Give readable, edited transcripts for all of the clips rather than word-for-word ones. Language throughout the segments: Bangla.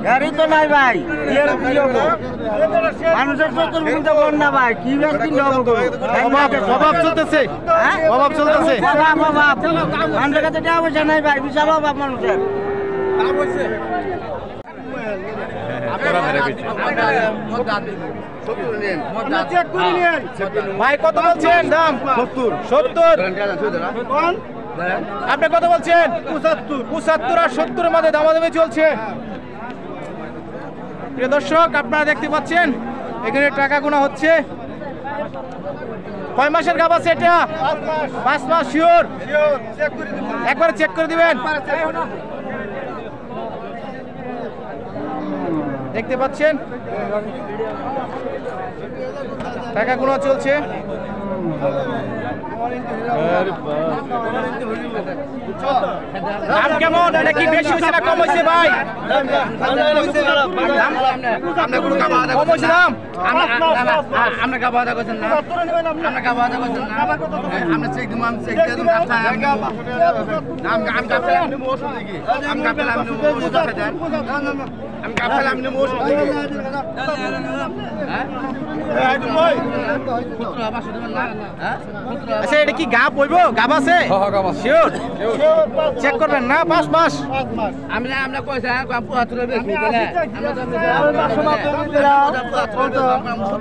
গাড়ি তো নাই ভাই, মানুষের চতুর্ভুজ বন্যা ভাই, কি ব্যাস কি অভাব চলতেছে, অভাব চলতেছে। মানুষের কাছে টাকা পয়সা নাই ভাই, বিশাল অভাব মানুষের। ভাই কত বলছেন দাম? 70। আপনি কত বলছেন? 75 আর 70 মধ্যে দামাদামি চলছে। প্রিয় দর্শক, আপনারা দেখতে পাচ্ছেন এখানে টাকা গোনা হচ্ছে। কয় মাসের গাব আছে এটা? 5 মাস শিওর? একবার চেক করে দিবেন। দেখতে পাচ্ছেন টাকা গোনা চলছে। দাম কেমন? এটা কি বেশি হয়েছে না কম হয়েছে ভাই? কম হয়েছে দাম? আমরা কাবা আদা করছেন না, আমরা কাবা আদা করছেন না, আমরা চেক দিম, আমি চেক দিয়ে দিম, আমি কাপলাম নি মোশ দিকে, আমি কাপলাম নি মোশ দেন, আমি কাপলাম নি মোশ দিকে। আচ্ছা, এটা কি গাব হইব? গাব আছে? শিওর চেক করবেন না? 5 মাস। আমরা কইছে 75 বেশি বলে, আমরা তো 500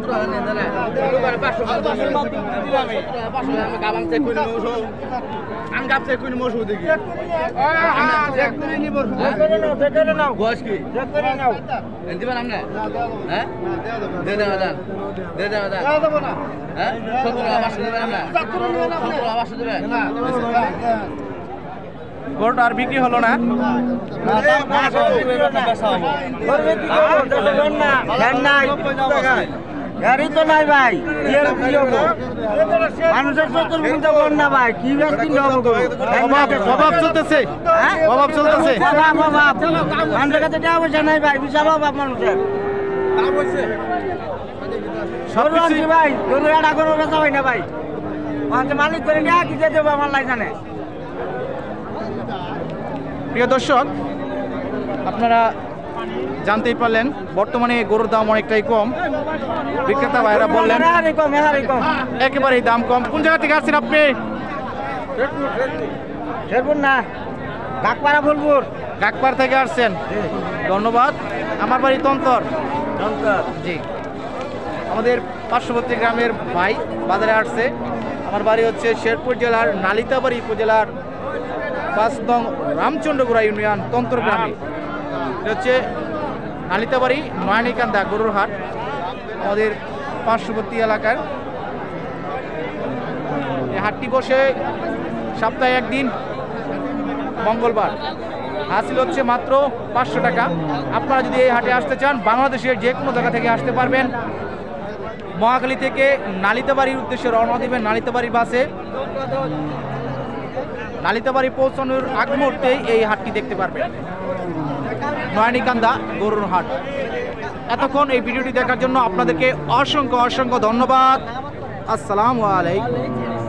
গাপ চেক করে মোশ দিকে। বয়স কি দিবেন আপনি? হ্যাঁ দে দেওয়া দেন, দে দেওয়া দেন। হ্যাঁ 17 দেবেন আমরা, 17 দেবেন। গরুটা আর বিক্রি হলো না। গাড়ি তো নাই ভাই, মানুষের চতুর্ভুজ বন্যা ভাই, কি ব্যাস কি অভাব চলতেছে, অভাব চলতেছে। মানুষের কাছে টাকা পয়সা নাই ভাই, বিশাল অভাব মানুষের। ভাই গরু একটা গরু বেচা হয় না ভাই, মালিক করে নিয়ে কি যেতে হবে আমার লাই জানে। প্রিয় দর্শক, আপনারা জানতেই পারলেন বর্তমানে গরুর দাম অনেকটাই কম। বিক্রেতা ভাইরা বললেন একেবারেই দাম কম। কোন জায়গা থেকে আসছেন আপনি? শেরপুর না, কাকপাড়া ফুলপুর। কাকপাড় থেকে আসছেন, ধন্যবাদ। আমার বাড়ি তন্তর। জি, আমাদের পার্শ্ববর্তী গ্রামের ভাই বাজারে আসছে। আমার বাড়ি হচ্ছে শেরপুর জেলার নালিতাবাড়ি উপজেলার 5 নং রামচন্দ্রপুরা ইউনিয়ন তন্তর গ্রামে। এটা হচ্ছে নালিতাবাড়ি নয়নিকান্দা গরুর হাট, আমাদের পার্শ্ববর্তী এলাকার। এই হাটটি বসে সপ্তাহে একদিন মঙ্গলবার। হাসিল হচ্ছে মাত্র 500 টাকা। আপনারা যদি এই হাটে আসতে চান, বাংলাদেশের যে কোনো জায়গা থেকে আসতে পারবেন। মহাখালী থেকে নালিতাবাড়ির উদ্দেশ্যে রওনা দিবেন নালিতাবাড়ির বাসে। নালিতাবাড়ি পৌঁছানোর আগ মুহূর্তেই এই হাটটি দেখতে পারবেন, নয়নিকান্দা গরুর হাট। এতক্ষণ এই ভিডিওটি দেখার জন্য আপনাদেরকে অসংখ্য অসংখ্য ধন্যবাদ। আসসালামু আলাইকুম।